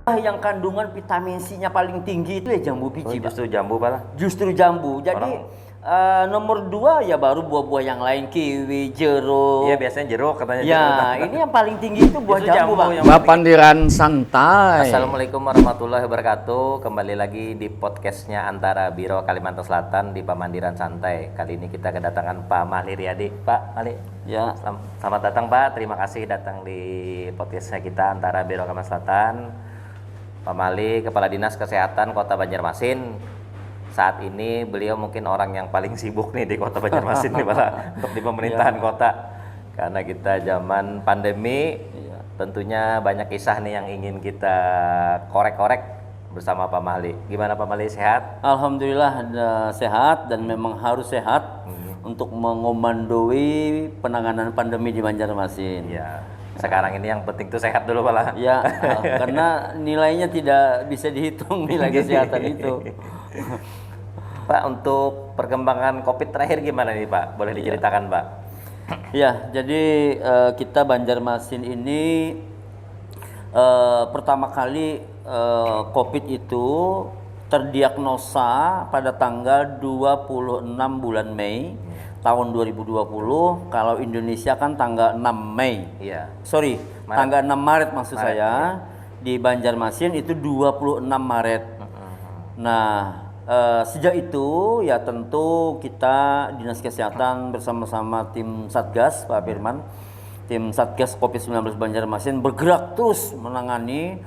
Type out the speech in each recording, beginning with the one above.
Yang kandungan vitamin C-nya paling tinggi itu ya jambu biji, Pak. Justru jambu Pak. Justru jambu. Jadi nomor 2 ya baru buah-buah yang lain, kiwi, jeruk. Iya, biasanya jeruk katanya. Ya, jeruk. ini yang paling tinggi itu buah Justru jambu, Pak. Bapandiran santai. Assalamualaikum warahmatullahi wabarakatuh. Kembali lagi di podcastnya Antara Biro Kalimantan Selatan di Pamandiran Santai. Kali ini kita kedatangan Pak Mahli Riyadi. Pak Mahli. Ya. Selamat datang Pak. Terima kasih datang di podcastnya kita Antara Biro Kalimantan Selatan. Pak Mahli, Kepala Dinas Kesehatan Kota Banjarmasin. Saat ini beliau mungkin orang yang paling sibuk nih di Kota Banjarmasin nih Pak, untuk di pemerintahan kota. Karena kita zaman pandemi, tentunya banyak kisah nih yang ingin kita korek-korek bersama Pak Mahli. Gimana Pak Mahli, sehat? Alhamdulillah sehat dan memang harus sehat untuk mengomandoi penanganan pandemi di Banjarmasin. Ya. Sekarang ini yang penting tuh sehat dulu Pak. Ya, karena nilainya tidak bisa dihitung nilai kesehatan itu. Pak, untuk perkembangan COVID terakhir gimana nih Pak? Boleh diceritakan Pak? Ya, jadi kita Banjarmasin ini pertama kali COVID itu terdiagnosa pada tanggal 26 bulan Mei tahun 2020. Kalau Indonesia kan tanggal 6 Mei. Iya. Sorry, Maret. tanggal 6 Maret maksud Maret, saya. Di Banjarmasin itu 26 Maret. Nah, sejak itu ya tentu kita Dinas Kesehatan bersama-sama tim Satgas Pak Firman, tim Satgas COVID-19 Banjarmasin bergerak terus menangani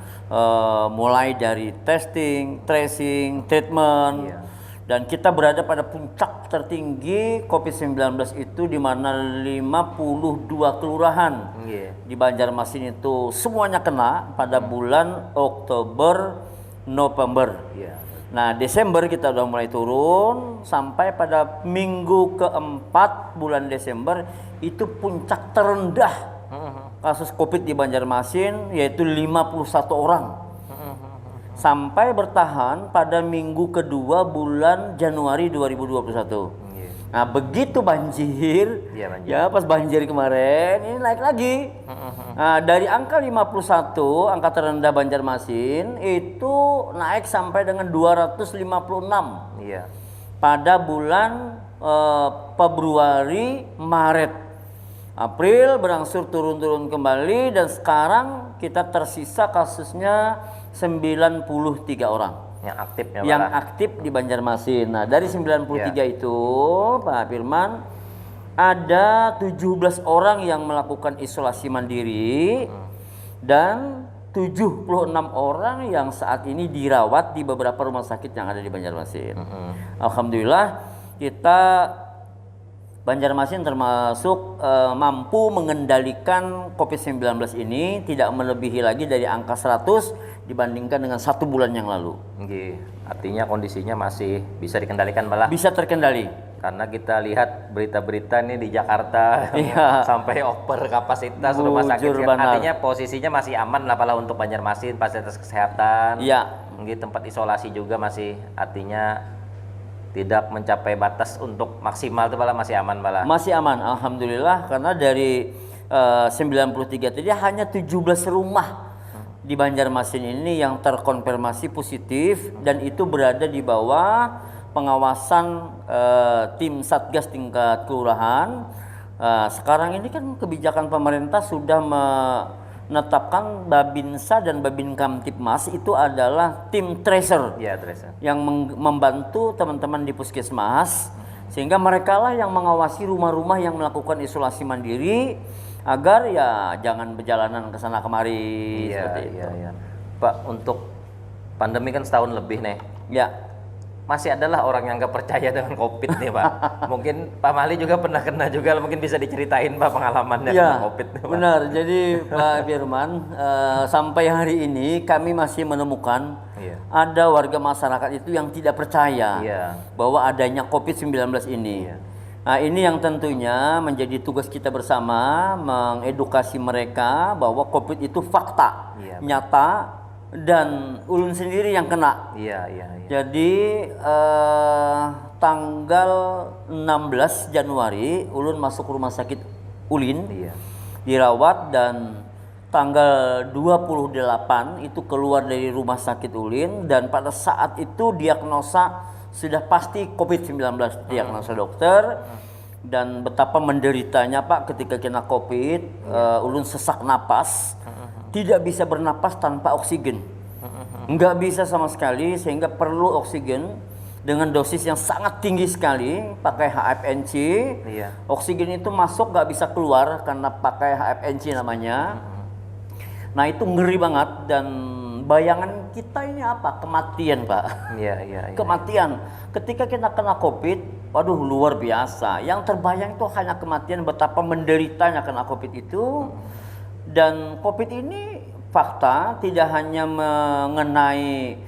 mulai dari testing, tracing, treatment. Dan kita berada pada puncak tertinggi COVID-19 itu di mana 52 kelurahan di Banjarmasin itu semuanya kena pada bulan Oktober, November. Nah, Desember kita udah mulai turun sampai pada minggu keempat bulan Desember itu puncak terendah kasus COVID di Banjarmasin yaitu 51 orang. Sampai bertahan pada minggu kedua bulan Januari 2021. Nah, begitu banjir, ya pas banjir kemarin ini naik lagi. Nah, dari angka 51, angka terendah Banjarmasin itu naik sampai dengan 256. Pada bulan Februari, Maret, April berangsur turun-turun kembali dan sekarang kita tersisa kasusnya 93 orang yang aktif di Banjarmasin. Nah, dari 93 itu Pak Firman ada 17 orang yang melakukan isolasi mandiri dan 76 orang yang saat ini dirawat di beberapa rumah sakit yang ada di Banjarmasin. Alhamdulillah kita Banjarmasin termasuk mampu mengendalikan COVID-19 ini tidak melebihi lagi dari angka 100 dibandingkan dengan 1 bulan yang lalu. Artinya kondisinya masih bisa dikendalikan malah? Bisa terkendali. Karena kita lihat berita-berita nih di Jakarta sampai over kapasitas rumah sakit. Artinya posisinya masih aman lah Pak untuk Banjarmasin, fasilitas kesehatan. Tempat isolasi juga masih artinya tidak mencapai batas untuk maksimal itu Pak, masih aman Pak? Masih aman, alhamdulillah, karena dari 93 tadi hanya 17 rumah di Banjarmasin ini yang terkonfirmasi positif dan itu berada di bawah pengawasan tim Satgas tingkat kelurahan. Sekarang ini kan kebijakan pemerintah sudah menetapkan Babinsa dan Babinkamtipmas itu adalah tim tracer, yang membantu teman-teman di puskesmas sehingga mereka lah yang mengawasi rumah-rumah yang melakukan isolasi mandiri agar ya jangan berjalanan ke sana kemari seperti itu. Pak, untuk pandemi kan setahun lebih nih. Masih adalah orang yang nggak percaya dengan COVID nih Pak. Mungkin Pak Mahli juga pernah kena juga, mungkin bisa diceritain Pak pengalamannya dengan COVID nih Pak. Benar, jadi Pak Firman sampai hari ini kami masih menemukan ada warga masyarakat itu yang tidak percaya bahwa adanya COVID-19 ini. Nah, ini yang tentunya menjadi tugas kita bersama mengedukasi mereka bahwa COVID itu fakta, nyata, dan ulun sendiri yang kena. Jadi tanggal 16 Januari ulun masuk rumah sakit Ulin, dirawat dan tanggal 28 itu keluar dari rumah sakit Ulin, dan pada saat itu diagnosa sudah pasti COVID-19, diagnosa dokter. Dan betapa menderitanya Pak ketika kena COVID, ulun sesak napas, tidak bisa bernapas tanpa oksigen, nggak bisa sama sekali, sehingga perlu oksigen dengan dosis yang sangat tinggi sekali, pakai HFNC. Iya. Oksigen itu masuk nggak bisa keluar karena pakai HFNC namanya. Nah itu ngeri banget, dan bayangan kita ini apa? Kematian Pak. Iya, iya, iya. Kematian. Ketika kita kena COVID, waduh luar biasa. Yang terbayang itu hanya kematian, betapa menderitanya kena COVID itu. Dan COVID ini fakta tidak hanya mengenai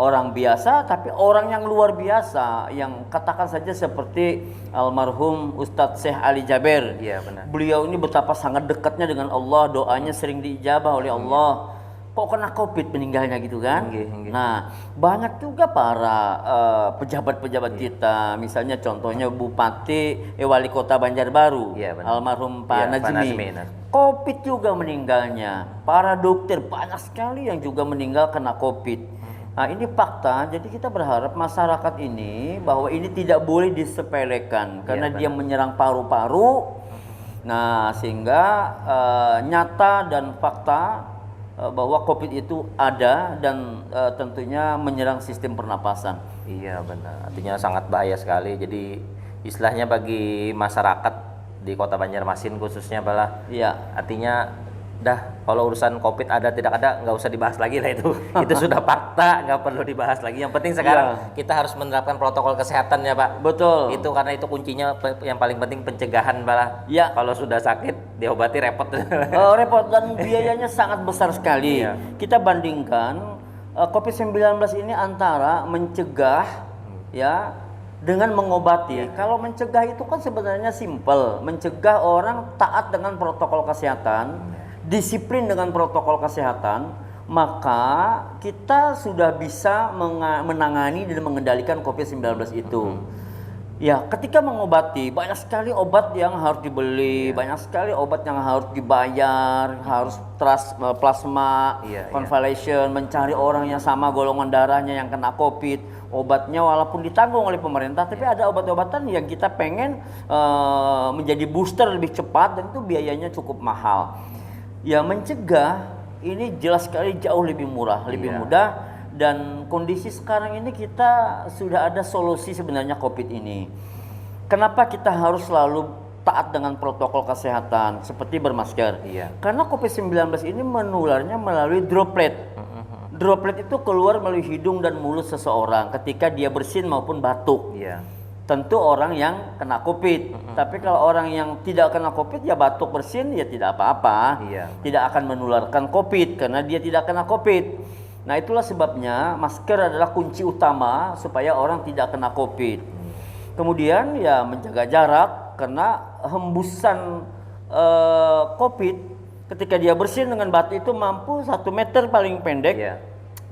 orang biasa, tapi orang yang luar biasa, yang katakan saja seperti almarhum Ustadz Syekh Ali Jaber. Iya, benar. Beliau ini betapa sangat dekatnya dengan Allah, doanya sering diijabah oleh Allah. Kok kena COVID meninggalnya gitu kan? Nah, banyak juga para pejabat-pejabat kita, misalnya contohnya Bupati, Wali Kota Banjarbaru, almarhum Pak Najmi. COVID juga meninggalnya. Para dokter banyak sekali yang juga meninggal kena COVID. Nah, ini fakta. Jadi kita berharap masyarakat ini bahwa ini tidak boleh disepelekan karena dia menyerang paru-paru. Nah, sehingga nyata dan fakta bahwa COVID itu ada, dan tentunya menyerang sistem pernapasan. Iya benar, artinya sangat bahaya sekali. Jadi istilahnya bagi masyarakat di Kota Banjarmasin khususnya Bala, iya, artinya dah kalau urusan COVID ada tidak ada nggak usah dibahas lagi lah itu. Itu sudah fakta, nggak perlu dibahas lagi. Yang penting sekarang kita harus menerapkan protokol kesehatan ya Pak. Betul. Itu karena itu kuncinya, yang paling penting pencegahan Bala. Ya. Kalau sudah sakit diobati repot. Repot, dan biayanya sangat besar sekali. Iya. Kita bandingkan COVID-19 ini antara mencegah ya dengan mengobati. Kalau mencegah itu kan sebenarnya simpel. Mencegah orang taat dengan protokol kesehatan, disiplin dengan protokol kesehatan, maka kita sudah bisa menangani dan mengendalikan COVID-19 itu. Ya, ketika mengobati, banyak sekali obat yang harus dibeli, banyak sekali obat yang harus dibayar, harus plasma, convalescent, mencari orang yang sama golongan darahnya yang kena COVID. Obatnya walaupun ditanggung oleh pemerintah, tapi ada obat-obatan yang kita pengen menjadi booster lebih cepat, dan itu biayanya cukup mahal. Ya, mencegah ini jelas sekali jauh lebih murah, lebih mudah. Dan kondisi sekarang ini kita sudah ada solusi sebenarnya COVID ini. Kenapa kita harus selalu taat dengan protokol kesehatan seperti bermasker? Karena COVID-19 ini menularnya melalui droplet. Droplet itu keluar melalui hidung dan mulut seseorang ketika dia bersin maupun batuk. Tentu orang yang kena COVID. Tapi kalau orang yang tidak kena COVID, ya batuk bersin ya tidak apa-apa. Tidak akan menularkan COVID karena dia tidak kena COVID. Nah, itulah sebabnya masker adalah kunci utama supaya orang tidak kena COVID. Kemudian ya menjaga jarak, karena hembusan COVID ketika dia bersin dengan batuk itu mampu 1 meter paling pendek.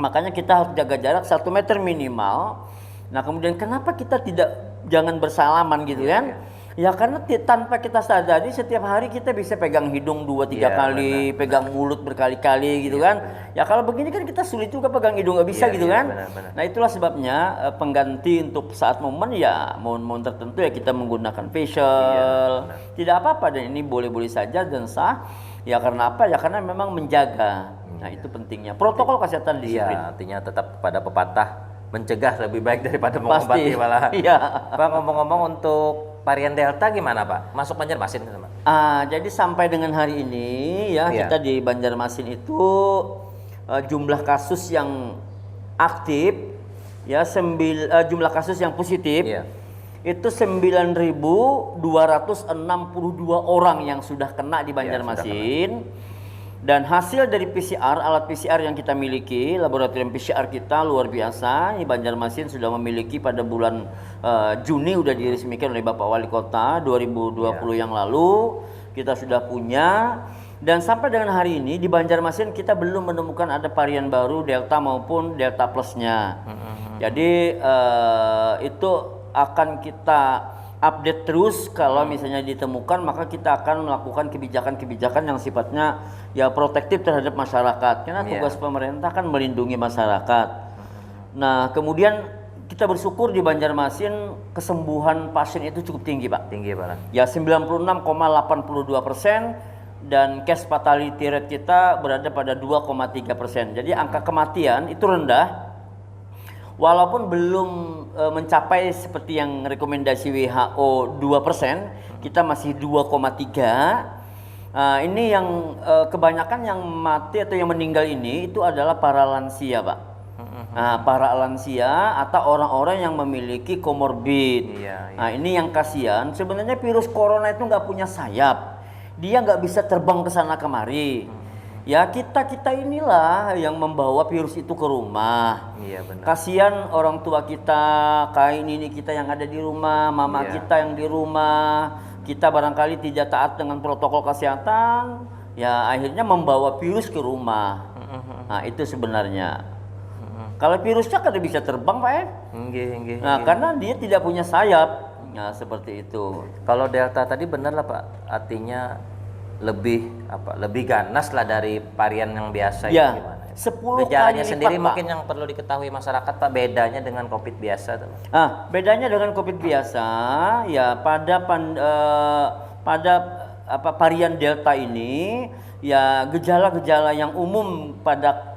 Makanya kita harus jaga jarak 1 meter minimal. Nah, kemudian kenapa kita jangan bersalaman gitu kan? Ya karena tanpa kita sadari setiap hari kita bisa pegang hidung 2-3 kali, pegang mulut berkali-kali gitu kan. Ya kalau begini kan kita sulit juga pegang hidung, nggak bisa gitu kan. Nah, itulah sebabnya pengganti untuk saat momen tertentu ya kita menggunakan facial. Tidak apa-apa, dan ini boleh-boleh saja dan sah. Ya karena apa? Ya karena memang menjaga. Nah, itu pentingnya protokol kesehatan disiplin. Artinya tetap pada pepatah, mencegah lebih baik daripada mengobati malah. Pak, ngomong-ngomong untuk varian Delta gimana Pak? Masuk Banjarmasin teman? Jadi sampai dengan hari ini ya kita di Banjarmasin itu jumlah kasus yang aktif ya jumlah kasus yang positif itu 9.262 orang yang sudah kena di Banjarmasin. Dan hasil dari PCR, alat PCR yang kita miliki, laboratorium PCR kita luar biasa. Di Banjarmasin sudah memiliki pada bulan Juni sudah diresmikan oleh Bapak Wali Kota 2020 yang lalu. Kita sudah punya. Dan sampai dengan hari ini di Banjarmasin kita belum menemukan ada varian baru Delta maupun Delta Plusnya. Jadi itu akan kita update terus kalau misalnya ditemukan, maka kita akan melakukan kebijakan-kebijakan yang sifatnya ya protektif terhadap masyarakat. Karena tugas pemerintah kan melindungi masyarakat. Nah, kemudian kita bersyukur di Banjarmasin kesembuhan pasien itu cukup tinggi, Pak. Tinggi Pak. Ya 96,82% dan case fatality rate kita berada pada 2,3%. Jadi angka kematian itu rendah. Walaupun belum mencapai seperti yang rekomendasi WHO 2%, kita masih 2,3. Ini yang kebanyakan yang mati atau yang meninggal ini itu adalah para lansia, Pak. Nah, para lansia atau orang-orang yang memiliki komorbid. Nah, ini yang kasihan. Sebenarnya virus corona itu nggak punya sayap. Dia nggak bisa terbang ke sana kemari. Ya kita inilah yang membawa virus itu ke rumah. Iya benar. Kasihan orang tua kita, kain ini kita yang ada di rumah, mama kita yang di rumah. Kita barangkali tidak taat dengan protokol kesehatan, ya akhirnya membawa virus ke rumah. Nah itu sebenarnya. Kalau virusnya kan bisa terbang, Pak ya? Nah karena dia tidak punya sayap. Nah seperti itu. Kalau Delta tadi benar lah Pak, artinya lebih ganas lah dari varian yang biasa ya, itu gimana? 10 Gejalanya kali sendiri lipat, mungkin Pak. yang perlu diketahui masyarakat Pak, bedanya dengan COVID biasa tuh. Bedanya dengan COVID biasa ya pada varian Delta ini ya gejala-gejala yang umum pada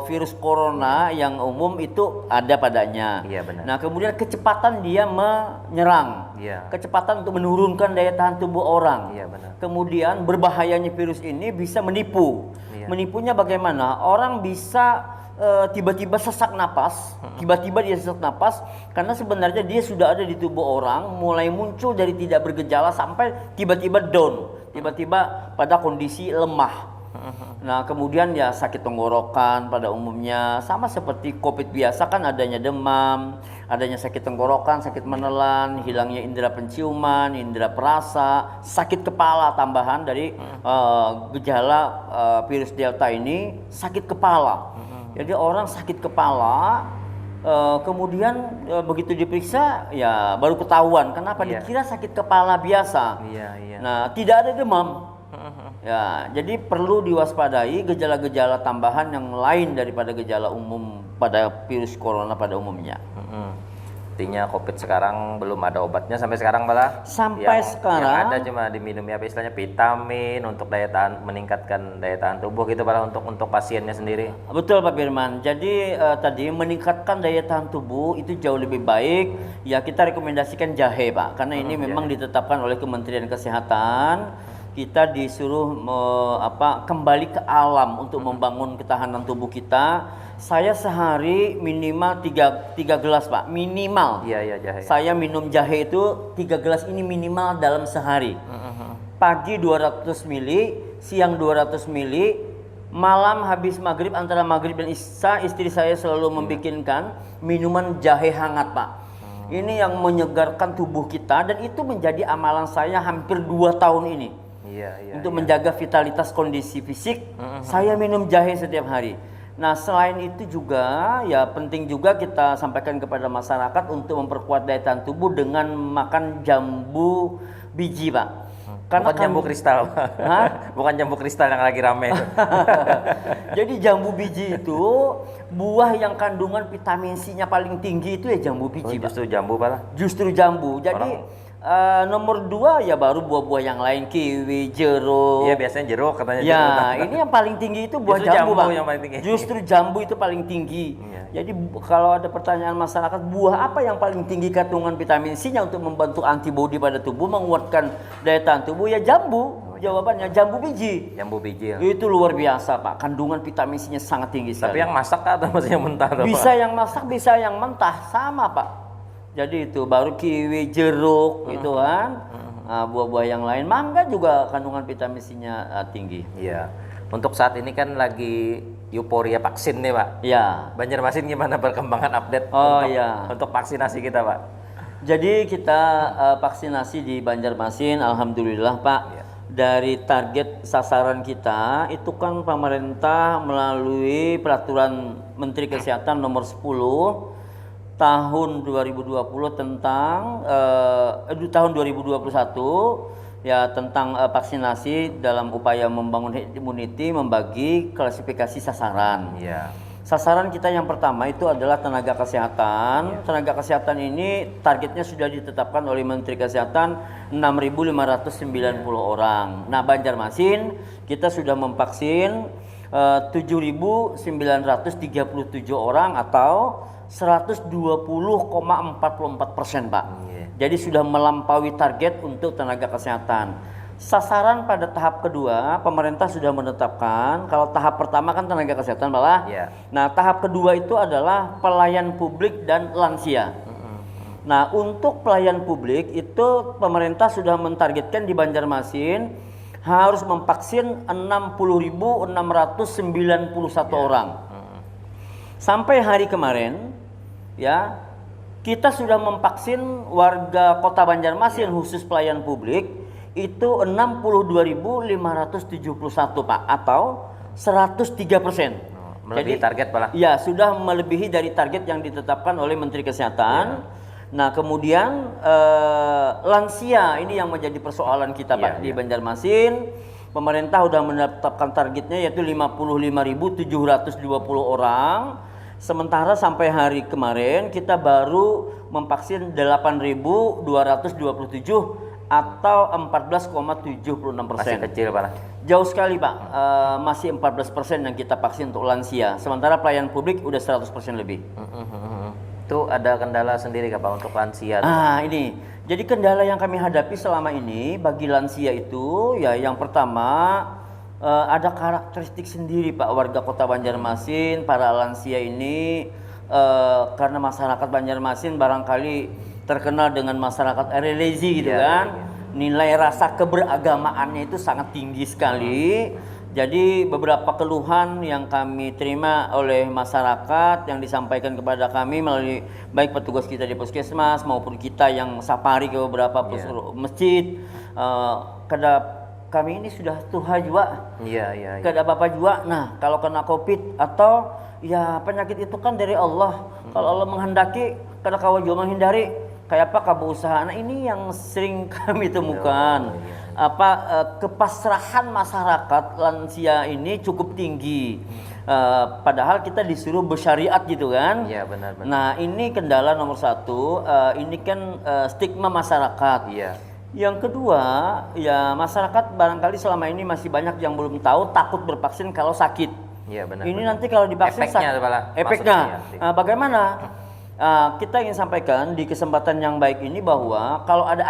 virus corona yang umum itu ada padanya. Iya benar. Nah, kemudian kecepatan dia menyerang. Iya. Kecepatan untuk menurunkan daya tahan tubuh orang. Iya benar. Kemudian berbahayanya virus ini bisa menipu. Iya. Menipunya bagaimana? Orang bisa tiba-tiba sesak napas, tiba-tiba dia sesak napas karena sebenarnya dia sudah ada di tubuh orang, mulai muncul dari tidak bergejala sampai tiba-tiba down, tiba-tiba pada kondisi lemah. Nah kemudian ya sakit tenggorokan pada umumnya sama seperti COVID biasa kan adanya demam, adanya sakit tenggorokan, sakit menelan, hilangnya indera penciuman, indera perasa, sakit kepala tambahan dari gejala virus Delta ini sakit kepala. Jadi orang sakit kepala kemudian begitu diperiksa ya baru ketahuan kenapa dikira sakit kepala biasa. Nah tidak ada demam. Ya, jadi perlu diwaspadai gejala-gejala tambahan yang lain daripada gejala umum pada virus corona pada umumnya. Artinya COVID sekarang belum ada obatnya sampai sekarang malah. Sampai sekarang yang ada cuma diminumi apa istilahnya vitamin untuk daya tahan, meningkatkan daya tahan tubuh gitu malah untuk pasiennya sendiri. Betul Pak Firman. Jadi tadi meningkatkan daya tahan tubuh itu jauh lebih baik. Ya kita rekomendasikan jahe Pak, karena ini memang ditetapkan oleh Kementerian Kesehatan. Kita disuruh kembali ke alam untuk membangun ketahanan tubuh kita. Saya sehari minimal 3 gelas Pak, minimal. Iya jahe. Saya minum jahe itu 3 gelas ini minimal dalam sehari. Pagi 200 ml, siang 200 ml, malam habis maghrib, antara maghrib dan isya istri saya selalu membikinkan minuman jahe hangat Pak. Ini yang menyegarkan tubuh kita dan itu menjadi amalan saya hampir 2 tahun ini. Untuk menjaga vitalitas kondisi fisik, saya minum jahe setiap hari. Nah, selain itu juga ya penting juga kita sampaikan kepada masyarakat untuk memperkuat daya tahan tubuh dengan makan jambu biji, Pak. Karena bukan jambu kristal. Bukan jambu kristal yang lagi rame. Jadi jambu biji itu buah yang kandungan vitamin C-nya paling tinggi itu ya jambu biji, Pak. Justru jambu Pak. Justru jambu. Jadi nomor 2 ya baru buah-buah yang lain, kiwi, jeruk. Iya biasanya jeruk katanya. Ya jeruk. ini yang paling tinggi itu buah Justru jambu, Pak. yang paling tinggi. Justru jambu itu paling tinggi. Jadi kalau ada pertanyaan masyarakat, buah apa yang paling tinggi kandungan vitamin C-nya untuk membantu antibodi pada tubuh, menguatkan daya tahan tubuh? Ya jambu. Jawabannya jambu biji. Jambu biji. Itu luar biasa Pak, kandungan vitamin C-nya sangat tinggi sekali. Tapi yang masak atau masih yang mentah? Bisa yang masak, bisa yang mentah, sama Pak. Jadi itu baru kiwi, jeruk gitu kan. Buah-buah yang lain, mangga juga kandungan vitamin C-nya tinggi. Iya. Untuk saat ini kan lagi euforia vaksin nih Pak. Iya. Banjarmasin gimana perkembangan update untuk vaksinasi kita Pak? Jadi kita vaksinasi di Banjarmasin, alhamdulillah Pak. Dari target sasaran kita itu kan pemerintah melalui peraturan Menteri Kesehatan nomor 10 tahun 2020 tentang tahun 2021 ya tentang vaksinasi dalam upaya membangun herd immunity, membagi klasifikasi sasaran. Iya. Sasaran kita yang pertama itu adalah tenaga kesehatan. Tenaga kesehatan ini targetnya sudah ditetapkan oleh Menteri Kesehatan 6.590 orang. Nah, Banjarmasin kita sudah memvaksin 7.937 orang atau 120,44%, Pak. Jadi sudah melampaui target untuk tenaga kesehatan. Sasaran pada tahap kedua, pemerintah sudah menetapkan. Kalau tahap pertama kan tenaga kesehatan, Pak. Iya. Nah, tahap kedua itu adalah pelayan publik dan lansia. Nah, untuk pelayan publik itu pemerintah sudah mentargetkan di Banjarmasin harus memvaksin 60.691 orang. Sampai hari kemarin, ya, kita sudah memvaksin warga Kota Banjarmasin khusus pelayan publik itu 62.571, Pak, atau 103%. Melebihi target, Pak. Ya, sudah melebihi dari target yang ditetapkan oleh Menteri Kesehatan. Nah, kemudian lansia ini yang menjadi persoalan kita, Pak, di Banjarmasin. Pemerintah sudah menetapkan targetnya yaitu 55.720 orang. Sementara sampai hari kemarin kita baru memvaksin 8.227 atau 14,76%. Masih kecil, Pak. Jauh sekali, Pak. Masih 14% yang kita vaksin untuk lansia. Sementara pelayan publik udah 100% lebih. Itu ada kendala sendiri Kak, Pak, untuk lansia? Ini. Jadi kendala yang kami hadapi selama ini bagi lansia itu ya yang pertama ada karakteristik sendiri, Pak, warga Kota Banjarmasin, para lansia ini karena masyarakat Banjarmasin barangkali terkenal dengan masyarakat religi gitu kan. Nilai rasa keberagamaannya itu sangat tinggi sekali. Jadi beberapa keluhan yang kami terima oleh masyarakat yang disampaikan kepada kami melalui baik petugas kita di puskesmas maupun kita yang safari ke beberapa masjid, kami ini sudah tuha juga, kada apa-apa juga. Nah, kalau kena COVID atau ya penyakit itu kan dari Allah. Kalau Allah menghendaki, kada kawa juga menghindari. Kayak apa kamu usaha? Nah, ini yang sering kami temukan. Kepasrahan masyarakat lansia ini cukup tinggi. Padahal kita disuruh bersyariat gitu kan. Iya, benar. Nah, ini kendala nomor satu. Ini kan stigma masyarakat. Iya. Yang kedua, ya masyarakat barangkali selama ini masih banyak yang belum tahu, takut bervaksin kalau sakit. Iya, benar. Ini nanti kalau divaksin efeknya. Bagaimana? Kita ingin sampaikan di kesempatan yang baik ini bahwa kalau ada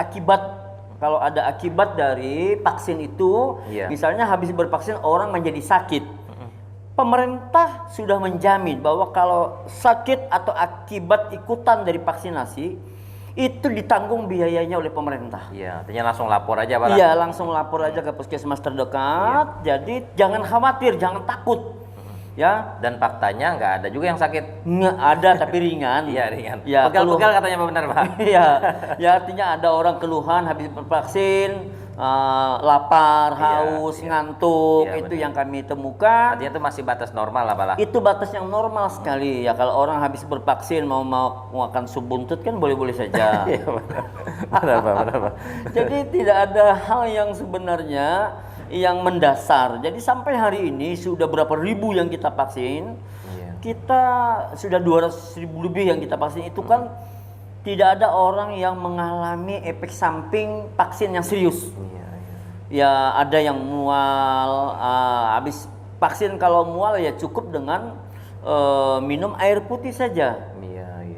akibat dari vaksin itu, misalnya habis bervaksin orang menjadi sakit, pemerintah sudah menjamin bahwa kalau sakit atau akibat ikutan dari vaksinasi itu ditanggung biayanya oleh pemerintah. Iya, artinya langsung lapor aja, Pak. Iya, langsung lapor aja ke puskesmas terdekat. Jadi jangan khawatir, jangan takut. Ya, dan faktanya nggak ada juga yang sakit. Nggak ada, tapi ringan. Iya, ringan. Ya, pegal-pegal katanya, Pak, benar, Pak. Iya, ya artinya ada orang keluhan habis vaksin, lapar, haus, ngantuk, itu yang kami temukan. Artinya itu masih batas normal lah, Pak. Itu batas yang normal sekali. Ya kalau orang habis bervaksin mau makan sup buntut kan boleh-boleh saja. Iya, benar, Pak. Jadi tidak ada hal yang sebenarnya yang mendasar. Jadi sampai hari ini sudah berapa ribu yang kita vaksin. Kita sudah 200.000 lebih yang kita vaksin. Itu kan tidak ada orang yang mengalami efek samping vaksin yang serius. Ya ada yang mual, habis vaksin kalau mual ya cukup dengan minum air putih saja.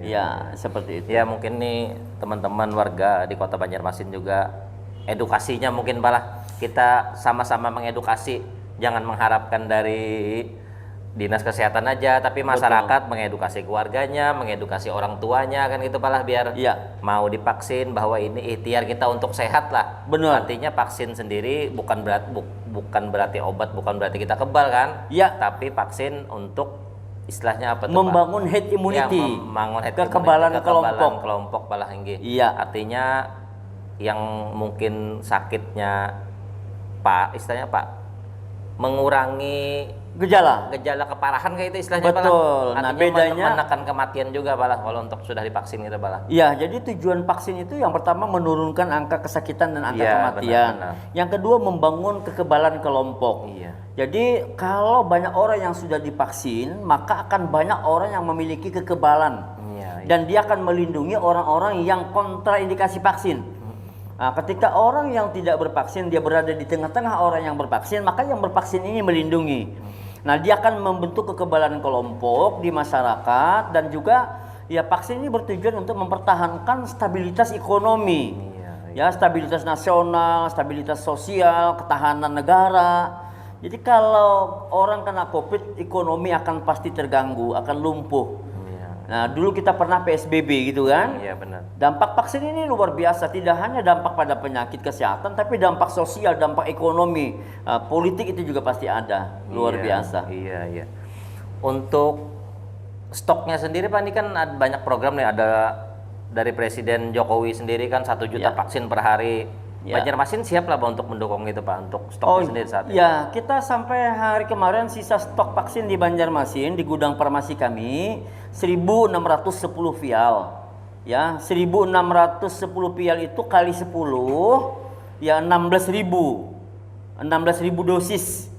Ya seperti itu. Ya mungkin nih teman-teman warga di Kota Banjarmasin juga edukasinya mungkin Pak, kita sama-sama mengedukasi, jangan mengharapkan dari dinas kesehatan aja, tapi masyarakat mengedukasi keluarganya, mengedukasi orang tuanya kan gitu Pak, biar mau divaksin, bahwa ini ikhtiar kita untuk sehat lah. Benar. Artinya vaksin sendiri bukan berarti obat, bukan berarti kita kebal kan? Tapi vaksin untuk istilahnya apa tuh, membangun herd immunity, ya, membangun kekebalan kelompok Pak Henggi. Artinya yang mungkin sakitnya istilahnya mengurangi Gejala. gejala keparahan kayak itu istilahnya Pak lah. Betul. Nah, Artinya bedanya- menekan kematian juga Pak lah kalau untuk sudah divaksin gitu Pak lah. Ya, jadi tujuan vaksin itu yang pertama menurunkan angka kesakitan dan angka Iya, kematian. benar-benar. Yang kedua membangun kekebalan kelompok. Iya. Jadi kalau banyak orang yang sudah divaksin, maka akan banyak orang yang memiliki kekebalan. Iya, iya. Dan dia akan melindungi orang-orang yang kontraindikasi vaksin. Nah, ketika orang yang tidak bervaksin dia berada di tengah-tengah orang yang bervaksin, maka yang bervaksin ini melindungi. Nah, dia akan membentuk kekebalan kelompok di masyarakat dan juga ya vaksin ini bertujuan untuk mempertahankan stabilitas ekonomi. Iya, Ya, stabilitas nasional, stabilitas sosial, ketahanan negara. Jadi kalau orang kena Covid, ekonomi akan pasti terganggu, akan lumpuh. Iya. Nah, dulu kita pernah PSBB gitu kan. Iya benar. Dampak vaksin ini luar biasa, tidak hanya dampak pada penyakit kesehatan, tapi dampak sosial, dampak ekonomi, politik itu juga pasti ada, luar Iya, biasa. Iya, iya. Untuk stoknya sendiri Pak, ini kan ada banyak program nih, ada dari Presiden Jokowi sendiri kan 1 juta Ya. vaksin per hari. Ya. Banjarmasin siap lah Pak untuk mendukung itu Pak, untuk stoknya sendiri saat ini. ya, kita sampai hari kemarin sisa stok vaksin di Banjarmasin di gudang farmasi kami 1.610 vial. Ya, 1.610 vial itu kali 10 ya 16.000 dosis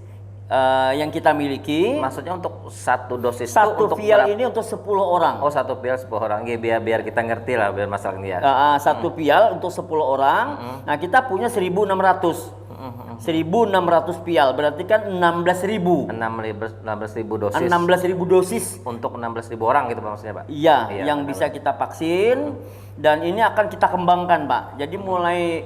yang kita miliki. Maksudnya untuk satu dosis itu Satu untuk vial berapa? ini untuk 10 orang. Oh, satu vial 10 orang. Oke, biar kita ngerti lah biar masalahnya ya. Satu vial untuk 10 orang. Nah, kita punya 1.600. 1.600 vial berarti kan 16.000. 16.000 dosis 16.000 dosis. untuk 16.000 orang gitu Pak maksudnya Pak. Iya, Iya, yang benar, bisa kita vaksin dan ini akan kita kembangkan, Pak. Jadi mulai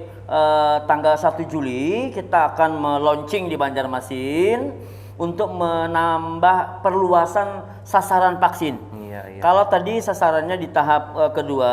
tanggal 1 Juli kita akan meluncing di Banjarmasin untuk menambah perluasan sasaran vaksin. Iya, iya. Kalau tadi sasarannya di tahap kedua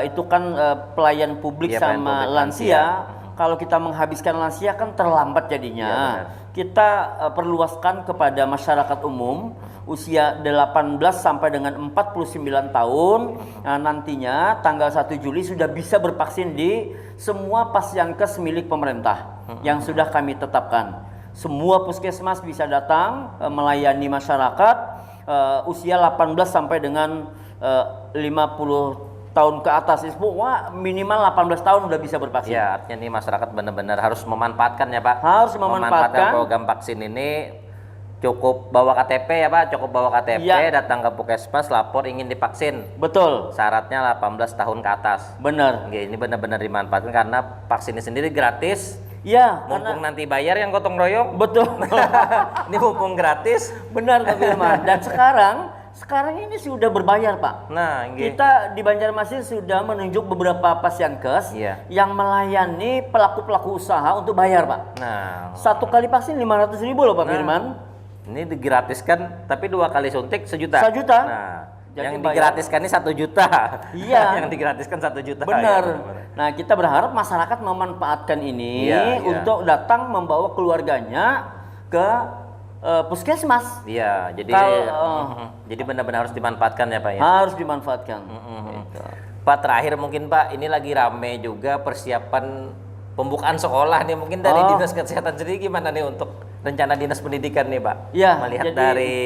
itu kan pelayan publik Iya, pelayan sama publik, lansia. Kalau kita menghabiskan lansia kan terlambat jadinya. Iya, benar. Kita perluaskan kepada masyarakat umum usia 18 sampai dengan 49 tahun. Nah, nantinya tanggal 1 Juli sudah bisa bervaksin di semua pasienkes milik pemerintah yang sudah kami tetapkan. Semua puskesmas bisa datang melayani masyarakat usia 18 sampai dengan 50 tahun ke atas. Semua minimal 18 tahun udah bisa bervaksin. Ya, artinya nih masyarakat benar-benar harus memanfaatkan ya Pak. Harus memanfaatkan. Program vaksin ini. Cukup bawa KTP ya Pak, cukup bawa KTP, Ya. datang ke puskesmas, lapor ingin divaksin. Betul, Syaratnya 18 tahun ke atas. benar. Oke, ini benar-benar dimanfaatkan karena vaksinnya sendiri gratis. Ya, Mumpung karena nanti bayar yang gotong royong. betul. Ini mumpung gratis. Benar Pak Firman. Dan sekarang ini sudah berbayar, Pak. Nah, ini Kita di Banjarmasin sudah menunjuk beberapa pasienkes Iya. yang melayani pelaku-pelaku usaha untuk bayar, Pak. nah, Satu kali vaksin 500.000 loh, Pak Firman. ini digratiskan tapi 2 kali suntik 1 juta. 1 juta. Nah, Jadi yang bayar. digratiskan ini 1 juta. Iya. Yang digratiskan 1 juta. Benar. Ya, benar. Nah, kita berharap masyarakat memanfaatkan ini Iya, iya. untuk datang membawa keluarganya ke puskesmas. Iya, jadi jadi benar-benar harus dimanfaatkan ya Pak ya. Harus dimanfaatkan. Gitu. Pak, terakhir mungkin Pak, ini lagi rame juga persiapan pembukaan sekolah nih, mungkin dari Oh. Dinas Kesehatan sendiri gimana nih untuk rencana Dinas Pendidikan nih Pak? Iya, Melihat jadi- dari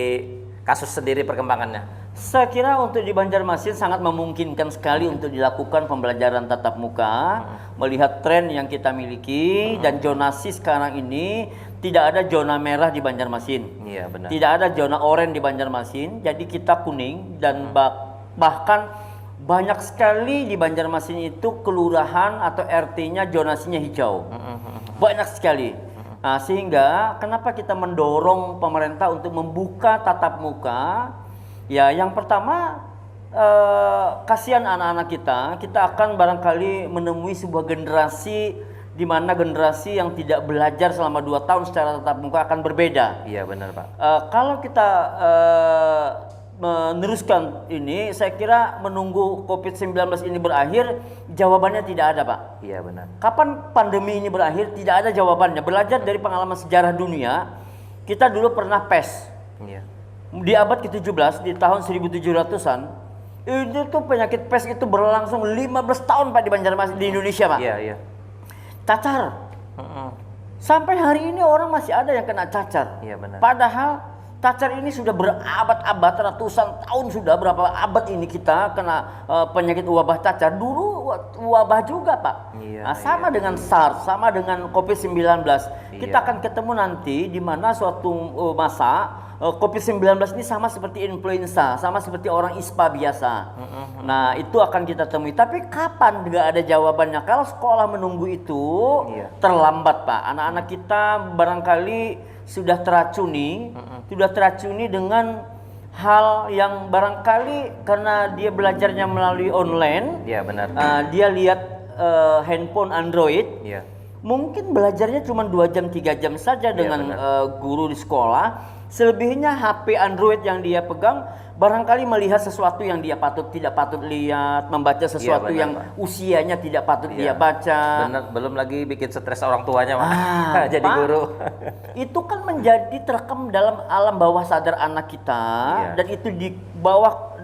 kasus sendiri perkembangannya. Saya kira untuk di Banjarmasin sangat memungkinkan sekali untuk dilakukan pembelajaran tatap muka, melihat tren yang kita miliki dan zonasi sekarang ini tidak ada zona merah di Banjarmasin. Iya, benar. Tidak ada zona oranye di Banjarmasin, jadi kita kuning dan bahkan banyak sekali di Banjarmasin itu kelurahan atau RT-nya zonasinya hijau. Banyak sekali. Nah, sehingga kenapa kita mendorong pemerintah untuk membuka tatap muka? Ya, yang pertama kasihan anak-anak kita akan barangkali menemui sebuah generasi di mana generasi yang tidak belajar selama 2 tahun secara tatap muka akan berbeda. Iya, benar Pak. Kalau kita meneruskan ini, saya kira menunggu COVID-19 ini berakhir, jawabannya tidak ada, Pak. Iya, benar. Kapan pandemi ini berakhir? Tidak ada jawabannya. Belajar dari pengalaman sejarah dunia, kita dulu pernah pes. Iya. Di abad ke-17, di tahun 1700-an, itu tuh penyakit pes itu berlangsung 15 tahun Pak di Banjarmasin, di Indonesia Pak. Iya, iya. Cacar. Sampai hari ini orang masih ada yang kena cacar. Iya, benar. Padahal cacar ini sudah berabad-abad, ratusan tahun sudah, berapa abad ini kita kena penyakit wabah cacar. Dulu wabah juga, Pak. Iya, Nah, sama dengan SARS, sama dengan COVID-19. Kita Iya. akan ketemu nanti di mana suatu masa COVID-19 ini sama seperti influenza, sama seperti orang ISPA biasa. Nah, itu akan kita temui. Tapi kapan nggak ada jawabannya? Kalau sekolah menunggu itu, Iya. terlambat, Pak. Anak-anak kita barangkali sudah teracuni dengan hal yang barangkali karena dia belajarnya melalui online, Iya, benar. dia lihat handphone Android, Iya. mungkin belajarnya cuma 2 jam 3 jam saja dengan guru di sekolah. Selebihnya HP Android yang dia pegang barangkali melihat sesuatu yang dia tidak patut lihat, membaca sesuatu benar, yang Pak. usianya tidak patut dia Iya. baca. Benar, belum lagi bikin stres orang tuanya, Pak. Jadi Pak, guru. itu kan menjadi terekam dalam alam bawah sadar anak kita, Iya. dan itu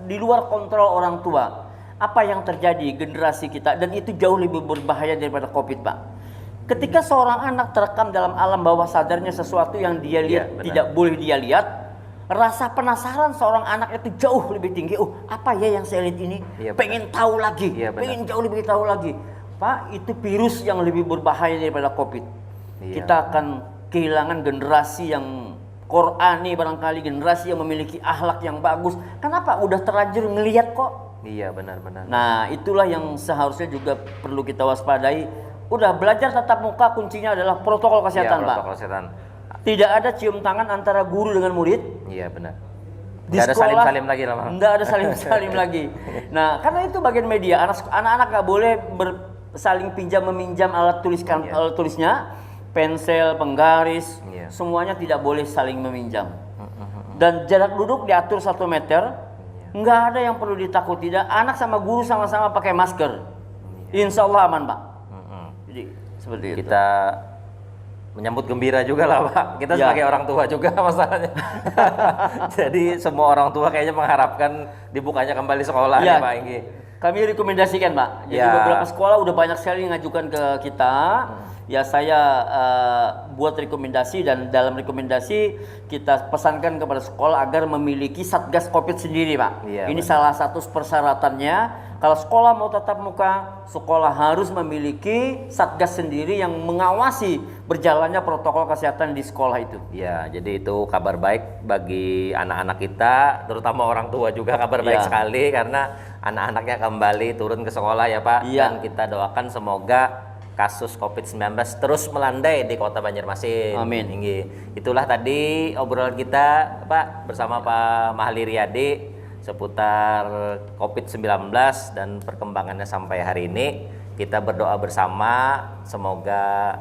di luar kontrol orang tua. Apa yang terjadi generasi kita, dan itu jauh lebih berbahaya daripada COVID, Pak. Ketika seorang anak terekam dalam alam bawah sadarnya sesuatu yang dia lihat benar. tidak boleh dia lihat, rasa penasaran seorang anak itu jauh lebih tinggi. Oh, apa ya yang saya lihat ini? Iya, Pengen tahu lagi, Iya, benar. pengen jauh lebih tahu lagi. Pak, itu virus yang lebih berbahaya daripada COVID. Iya. Kita akan kehilangan generasi yang Qur'ani, barangkali generasi yang memiliki akhlak yang bagus. Kenapa? Udah terlanjur ngelihat kok. Iya, benar-benar. Nah, itulah yang seharusnya juga perlu kita waspadai. Udah belajar tatap muka, kuncinya adalah protokol kesehatan, Pak. Protokol kesehatan. Tidak ada cium tangan antara guru dengan murid. Iya, benar. Di Nggak ada sekolah salim-salim lagi lah, Pak. nggak ada salim-salim lagi. Nah, karena itu bagian media. Anak-anak nggak boleh saling pinjam meminjam alat tulisnya, pensel, penggaris, Iya. semuanya tidak boleh saling meminjam. Dan jarak duduk diatur 1 meter. Nggak ada yang perlu ditakuti. Dan anak sama guru sama-sama pakai masker. Insya Allah aman, Pak. Jadi seperti itu. Kita menyambut gembira juga lah, Pak. Kita Ya. sebagai orang tua juga masalahnya. Jadi semua orang tua kayaknya mengharapkan dibukanya kembali sekolah Ya. nih, Pak Inggi. Kami rekomendasikan, Pak. Jadi Ya. beberapa sekolah udah banyak sekali ngajukan ke kita. Ya, saya buat rekomendasi, dan dalam rekomendasi kita pesankan kepada sekolah agar memiliki satgas COVID sendiri, Pak. Iya, Ini benar. salah satu persyaratannya. Kalau sekolah mau tatap muka, sekolah harus memiliki satgas sendiri yang mengawasi berjalannya protokol kesehatan di sekolah itu. Ya, jadi itu kabar baik bagi anak-anak kita, terutama orang tua juga kabar baik Iya. sekali karena anak-anaknya kembali turun ke sekolah ya, Pak. Iya. Dan kita doakan semoga kasus COVID-19 terus melandai di Kota Banjarmasin. Amin. Inggi. Itulah tadi obrolan kita, Pak, bersama Pak Mahli Riyadi seputar COVID-19 dan perkembangannya sampai hari ini. Kita berdoa bersama semoga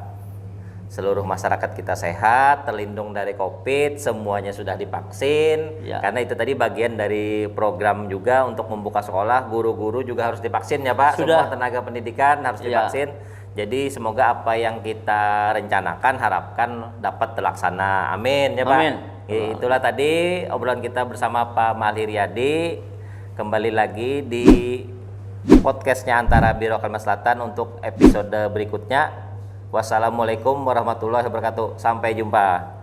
seluruh masyarakat kita sehat, terlindung dari COVID, semuanya sudah divaksin. Ya. Karena itu tadi bagian dari program juga untuk membuka sekolah, guru-guru juga harus divaksin ya, Pak. Sudah. Semua tenaga pendidikan harus Ya. divaksin. Jadi semoga apa yang kita rencanakan harapkan dapat terlaksana. Amin ya, Pak. Amin. Itulah tadi obrolan kita bersama Pak Mahli Riyadi. Kembali lagi di podcastnya Antara Biro Kalimantan Selatan untuk episode berikutnya. Wassalamualaikum warahmatullahi wabarakatuh. Sampai jumpa.